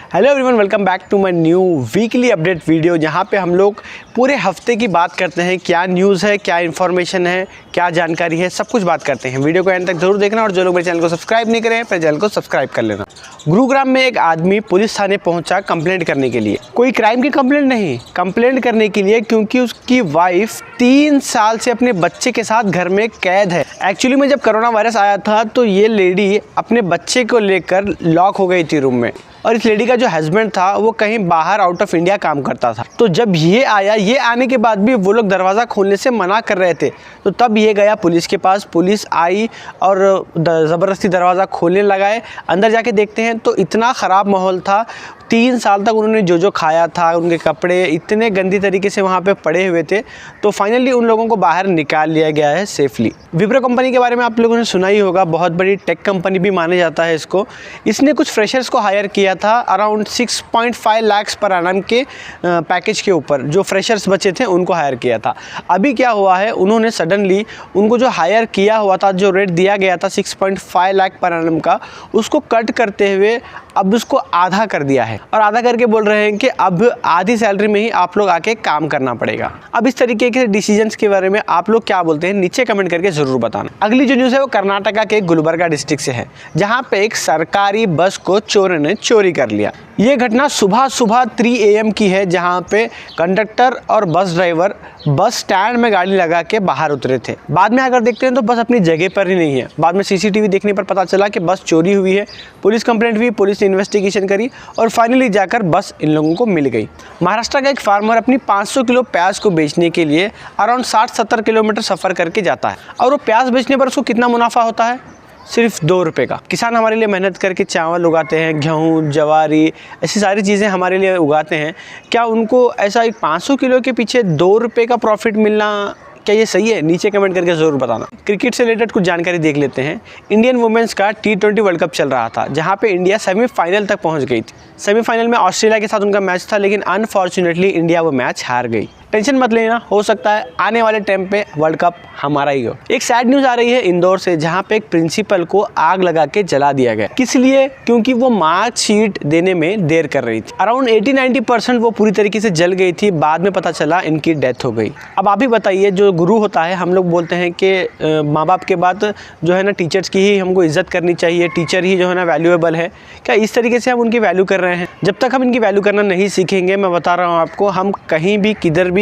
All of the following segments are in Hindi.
Hello everyone, welcome back to my new weekly update video, जहाँ पे हम लोग पूरे हफ्ते की बात करते हैं। क्या न्यूज़ है, क्या इन्फॉर्मेशन है, क्या जानकारी है, सब कुछ बात करते हैं। वीडियो को एंड तक जरूर देखना और जो लोग मेरे चैनल को सब्सक्राइब नहीं करें मेरे चैनल को सब्सक्राइब कर लेना। गुरुग्राम में एक आदमी पुलिस थाने पहुंचा कंप्लेंट करने के लिए। कोई क्राइम की कंप्लेंट नहीं, कंप्लेंट करने के लिए, क्योंकि उसकी वाइफ 3 साल से अपने बच्चे के साथ घर में कैद है। एक्चुअली में जब कोरोना वायरस आया था तो ये लेडी अपने बच्चे को लेकर लॉक हो गई थी रूम में, और इस लेडी का जो हस्बैंड था वो कहीं बाहर आउट ऑफ इंडिया काम करता था। तो जब ये आया, ये आने के बाद भी वो लोग दरवाज़ा खोलने से मना कर रहे थे, तो तब ये गया पुलिस के पास। पुलिस आई और ज़बरदस्ती दरवाज़ा खोलने लगाए। अंदर जाके देखते हैं तो इतना ख़राब माहौल था। 3 साल तक उन्होंने जो खाया था, उनके कपड़े इतने गंदी तरीके से वहाँ पे पड़े हुए थे। तो फाइनली उन लोगों को बाहर निकाल लिया गया है सेफली। विप्रो कंपनी के बारे में आप लोगों ने सुना ही होगा, बहुत बड़ी टेक कंपनी भी माना जाता है इसको। इसने कुछ फ्रेशर्स को हायर किया था अराउंड 6.5 लाख पर एनम के पैकेज के ऊपर। जो फ्रेशर्स बचे थे उनको हायर किया था। अभी क्या हुआ है, उन्होंने सडनली उनको जो हायर किया हुआ था, जो रेट दिया गया था 6.5 लाख पर एनम का, उसको कट करते हुए अब उसको आधा कर दिया है। और आधा करके बोल रहे हैं कि अब आधी सैलरी में ही आप लोग आके काम करना पड़ेगा। अब इस तरीके के डिसीजंस के बारे में आप लोग क्या बोलते हैं, नीचे कमेंट करके जरूर बताना। अगली जो न्यूज़ है वो कर्नाटका के गुलबर्गा डिस्ट्रिक्ट से है, जहां पे एक सरकारी बस को चोरों ने चोरी कर लिया। ये घटना सुबह 3 AM की है, जहां पे कंडक्टर और बस ड्राइवर बस स्टैंड में गाड़ी लगा के बाहर उतरे थे। बाद में अगर देखते हैं तो बस अपनी जगह पर ही नहीं है। बाद में CCTV देखने पर पता चला कि बस चोरी हुई है। पुलिस कंप्लेंट हुई, पुलिस ने इन्वेस्टिगेशन करी और फाइनली जाकर बस इन लोगों को मिल गई। महाराष्ट्र का एक फार्मर अपनी 500 किलो प्याज को बेचने के लिए अराउंड 60-70 किलोमीटर सफ़र करके जाता है, और वो प्याज बेचने पर उसको कितना मुनाफा होता है? सिर्फ 2 रुपये का। किसान हमारे लिए मेहनत करके चावल उगाते हैं, गेहूँ, ज्वारी, ऐसी सारी चीज़ें हमारे लिए उगाते हैं। क्या उनको ऐसा एक 500 किलो के पीछे 2 रुपये का प्रॉफिट मिलना, क्या ये सही है? नीचे कमेंट करके ज़रूर बताना। क्रिकेट से रिलेटेड कुछ जानकारी देख लेते हैं। इंडियन वुमेन्स का T20 वर्ल्ड कप चल रहा था, जहां पे इंडिया सेमीफाइनल तक पहुंच गई थी। सेमीफाइनल में ऑस्ट्रेलिया के साथ उनका मैच था, लेकिन अनफॉर्चुनेटली इंडिया वो मैच हार गई। टेंशन मत लेना, हो सकता है आने वाले टाइम पे वर्ल्ड कप हमारा ही हो। एक सैड न्यूज़ आ रही है इंदौर से, जहां पे एक प्रिंसिपल को आग लगा के जला दिया गया। किस लिए? क्योंकि वो मार्कशीट देने में देर कर रही थी। अराउंड 80-90% वो पूरी तरीके से जल गई थी। बाद में पता चला इनकी डेथ हो गई। अब आप ही बताइए, जो गुरु होता है, हम लोग बोलते हैं कि माँ बाप के बाद जो है ना टीचर्स की ही हमको इज्जत करनी चाहिए, टीचर ही जो है ना वैल्यूएबल है। क्या इस तरीके से हम उनकी वैल्यू कर रहे हैं? जब तक हम इनकी वैल्यू करना नहीं सीखेंगे, मैं बता रहा हूँ आपको, हम कहीं भी किधर भी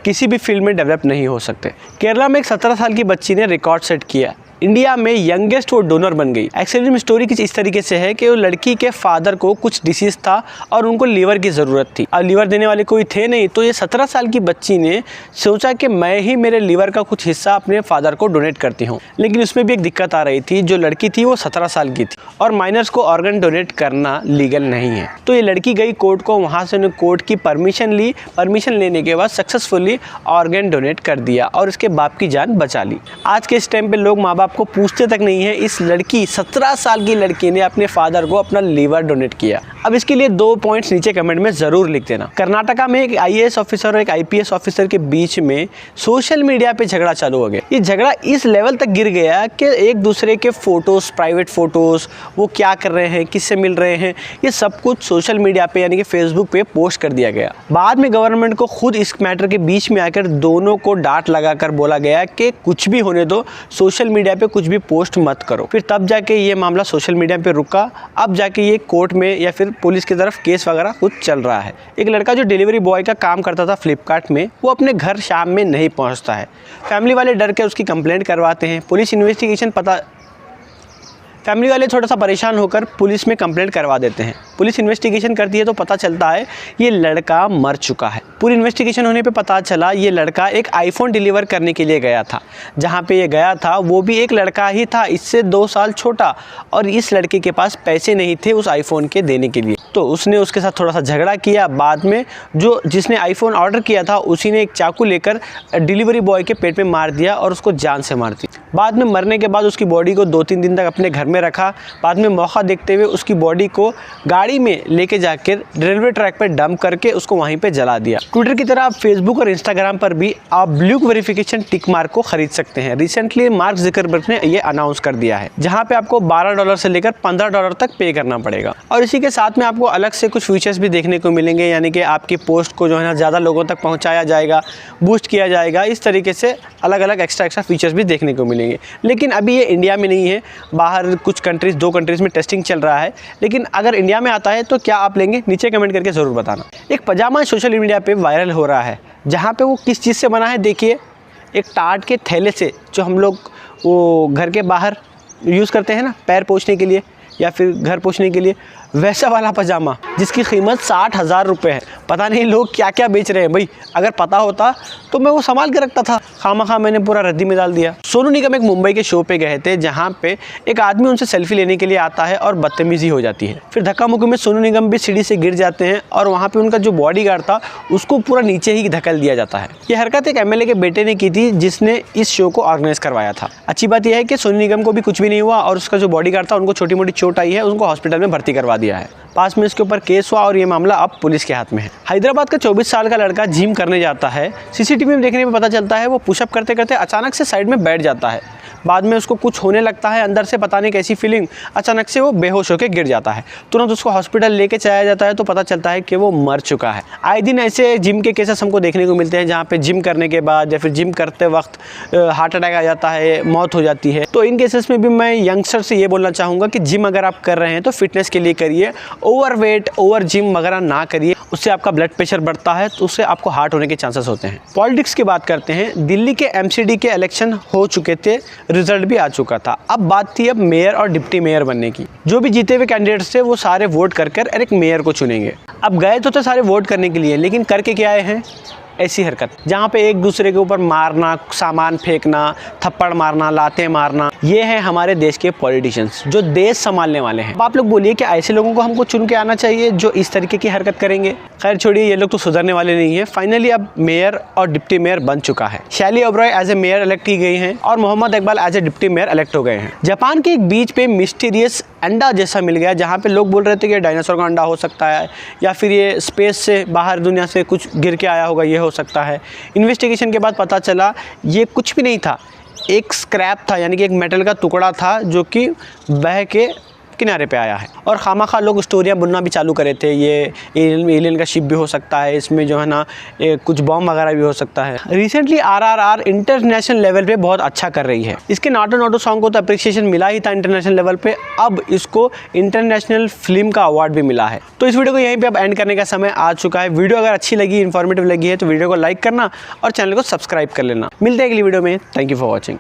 किसी भी फील्ड में डेवलप नहीं हो सकते। केरला में एक 17 साल की बच्ची ने रिकॉर्ड सेट किया। इंडिया में यंगेस्ट वो डोनर बन गई। एक्चुअली में स्टोरी कुछ इस तरीके से है कि वो लड़की के फादर को कुछ डिसीज़ था और उनको लीवर की ज़रूरत थी। अब लीवर देने वाले कोई थे नहीं, तो ये 17 साल की बच्ची ने सोचा कि मैं ही मेरे लीवर का कुछ हिस्सा अपने फादर को डोनेट करती हूँ। लेकिन उसमें भी एक दिक्कत आ रही थी, जो लड़की थी वो 17 साल की थी और माइनर्स को ऑर्गन डोनेट करना लीगल नहीं है। तो ये लड़की गई कोर्ट को, वहाँ से उन्होंने कोर्ट की परमिशन ली। परमिशन लेने के बाद सक्सेसफुली ऑर्गन डोनेट कर दिया और उसके बाप की जान बचा ली। आज के इस टाइम पे लोग माँ बाप को पूछते तक नहीं है। इस लड़की 17 साल की लड़की ने अपने फादर को अपना लीवर डोनेट किया। अब इसके लिए 2 पॉइंट्स नीचे कमेंट में जरूर लिख देना। कर्नाटका में एक IAS ऑफिसर और एक IPS ऑफिसर के बीच में सोशल मीडिया पे झगड़ा चालू हो गया। ये झगड़ा इस लेवल तक गिर गया कि एक दूसरे के फोटोज, प्राइवेट फोटोज, वो क्या कर रहे हैं, किससे मिल रहे हैं, ये सब कुछ सोशल मीडिया पे यानी कि फेसबुक पे पोस्ट कर दिया गया। बाद में गवर्नमेंट को खुद इस मैटर के बीच में आकर दोनों को डांट लगाकर बोला गया कि कुछ भी होने दो, सोशल मीडिया पे कुछ भी पोस्ट मत करो। फिर तब जाके ये मामला सोशल मीडिया पे रुका। अब जाके ये कोर्ट में या फिर पुलिस की तरफ केस वगैरह कुछ चल रहा है। एक लड़का जो डिलीवरी बॉय का काम करता था फ्लिपकार्ट में, वो अपने घर शाम में नहीं पहुंचता है। फैमिली वाले डर के उसकी कंप्लेंट करवाते हैं। फैमिली वाले थोड़ा सा परेशान होकर पुलिस में कंप्लेंट करवा देते हैं। पुलिस इन्वेस्टिगेशन करती है तो पता चलता है ये लड़का मर चुका है। पूरी इन्वेस्टिगेशन होने पे पता चला ये लड़का एक आईफोन डिलीवर करने के लिए गया था। जहाँ पे ये गया था वो भी एक लड़का ही था, इससे 2 साल छोटा, और इस लड़के के पास पैसे नहीं थे उस आईफोन के देने के लिए। तो उसने उसके साथ थोड़ा सा झगड़ा किया। बाद में जिसने आईफोन ऑर्डर किया था उसी ने एक चाकू लेकर डिलीवरी बॉय के पेट में मार दिया और उसको जान से मार दी। बाद में मरने के बाद उसकी बॉडी को 2-3 दिन तक अपने घर में रखा, बाद में मौका देखते हुए उसकी बॉडी को गाड़ी में लेके जाकर रेलवे ट्रैक पर डंप करके उसको वहीं पे जला दिया। ट्विटर की तरह आप फेसबुक और इंस्टाग्राम पर भी आप ब्लू वेरिफिकेशन टिक मार्क को खरीद सकते हैं। रिसेंटली मार्क ज़करबर्ग ने ये अनाउंस कर दिया है, जहाँ पे आपको $12 से लेकर $15 तक पे करना पड़ेगा। और इसी के साथ में आपको अलग से कुछ फीचर्स भी देखने को मिलेंगे, यानी कि आपकी पोस्ट को जो है ना ज़्यादा लोगों तक पहुँचाया जाएगा, बूस्ट किया जाएगा। इस तरीके से अलग अलग एक्स्ट्रा फीचर्स भी देखने को मिलेंगे। लेकिन अभी ये इंडिया में नहीं है, बाहर कुछ कंट्रीज़ 2 कंट्रीज़ में टेस्टिंग चल रहा है। लेकिन अगर इंडिया में आता है तो क्या आप लेंगे? नीचे कमेंट करके ज़रूर बताना। एक पजामा सोशल मीडिया पे वायरल हो रहा है, जहाँ पे वो किस चीज़ से बना है देखिए, एक टाट के थैले से, जो हम लोग वो घर के बाहर यूज़ करते हैं ना पैर पोंछने के लिए या फिर घर पोंछने के लिए, वैसा वाला पजामा जिसकी कीमत 60,000 रुपये है। पता नहीं लोग क्या क्या बेच रहे हैं भाई, अगर पता होता तो मैं वो संभाल के रखता था, खामखा मैंने पूरा रद्दी में डाल दिया। सोनू निगम एक मुंबई के शो पे गए थे, जहाँ पे एक आदमी उनसे सेल्फी लेने के लिए आता है और बदतमीजी हो जाती है। फिर धक्का मुक्की में सोनू निगम भी सीढ़ी से गिर जाते हैं और वहाँ पे उनका जो बॉडीगार्ड था उसको पूरा नीचे ही धकेल दिया जाता है। ये हरकत एक MLA के बेटे ने की थी, जिसने इस शो को ऑर्गेनाइज करवाया था। अच्छी बात यह है कि सोनू निगम को भी कुछ भी नहीं हुआ और उसका जो बॉडीगार्ड था उनको छोटी मोटी चोट आई है, उनको हॉस्पिटल में भर्ती करवा दिया है। पास में इसके ऊपर केस हुआ और ये मामला अब पुलिस के हाथ में है। हैदराबाद का 24 साल का लड़का जिम करने जाता है। CCTV में देखने में पता चलता है वो पुशअप करते करते अचानक से साइड में बैठ जाता है। बाद में उसको कुछ होने लगता है, अंदर से पता नहीं कैसी फीलिंग, अचानक से वो बेहोश होकर गिर जाता है। तुरंत उसको हॉस्पिटल लेके चलाया जाता है तो पता चलता है कि वो मर चुका है। आए दिन ऐसे जिम के केसेस हमको देखने को मिलते हैं, जहाँ पे जिम करने के बाद या फिर जिम करते वक्त हार्ट अटैक आ जाता है, मौत हो जाती है। तो इन केसेस में भी मैं यंगस्टर से ये बोलना चाहूँगा कि जिम अगर आप कर रहे हैं तो फिटनेस के लिए करिए, ओवरवेट ओवर जिम वगैरह ना करिए, उससे आपका ब्लड प्रेशर बढ़ता है तो उससे आपको हार्ट होने के चांसेस होते हैं। पॉलिटिक्स की बात करते हैं। दिल्ली के MCD के इलेक्शन हो चुके थे, रिजल्ट भी आ चुका था। अब बात थी अब मेयर और डिप्टी मेयर बनने की। जो भी जीते हुए कैंडिडेट्स थे वो सारे वोट कर एक मेयर को चुनेंगे। अब गए तो थे सारे वोट करने के लिए, लेकिन करके क्या आए हैं? ऐसी हरकत, जहाँ पे एक दूसरे के ऊपर मारना, सामान फेंकना, थप्पड़ मारना, लातें मारना। ये है हमारे देश के पॉलिटिशियंस जो देश संभालने वाले हैं। अब आप लोग बोलिए कि ऐसे लोगों को हमको चुन के आना चाहिए जो इस तरीके की हरकत करेंगे? खैर छोड़िए, ये लोग तो सुधरने वाले नहीं है। फाइनली अब मेयर और डिप्टी मेयर बन चुका है। Shelly Oberoi as a mayor elect की गई हैं और Mohammad Iqbal as a deputy mayor elect हो गए हैं। जापान के एक बीच पे मिस्टीरियस अंडा जैसा मिल गया, जहाँ पे लोग बोल रहे थे कि डायनासोर का अंडा हो सकता है या फिर ये स्पेस से बाहर दुनिया से कुछ गिर के आया होगा, ये हो सकता है। इन्वेस्टिगेशन के बाद पता चला ये कुछ भी नहीं था, एक स्क्रैप था, यानी कि एक मेटल का टुकड़ा था जो कि बह के किनारे पे आया है। और खामखा लोग स्टोरियाँ बुनना भी चालू करे थे, ये एलियन का शिप भी हो सकता है, इसमें जो है ना कुछ बॉम्ब वगैरह भी हो सकता है। रिसेंटली RRR इंटरनेशनल लेवल पे बहुत अच्छा कर रही है। इसके नाटो नाटो सॉन्ग को तो अप्रिसिएशन मिला ही था इंटरनेशनल लेवल पे, अब इसको इंटरनेशनल फिल्म का अवार्ड भी मिला है। तो इस वीडियो को यहीं पर अब एंड करने का समय आ चुका है। वीडियो अगर अच्छी लगी, इन्फॉर्मेटिव लगी है तो वीडियो को लाइक करना और चैनल को सब्सक्राइब कर लेना। मिलते हैं अगली वीडियो में। Thank you for watching.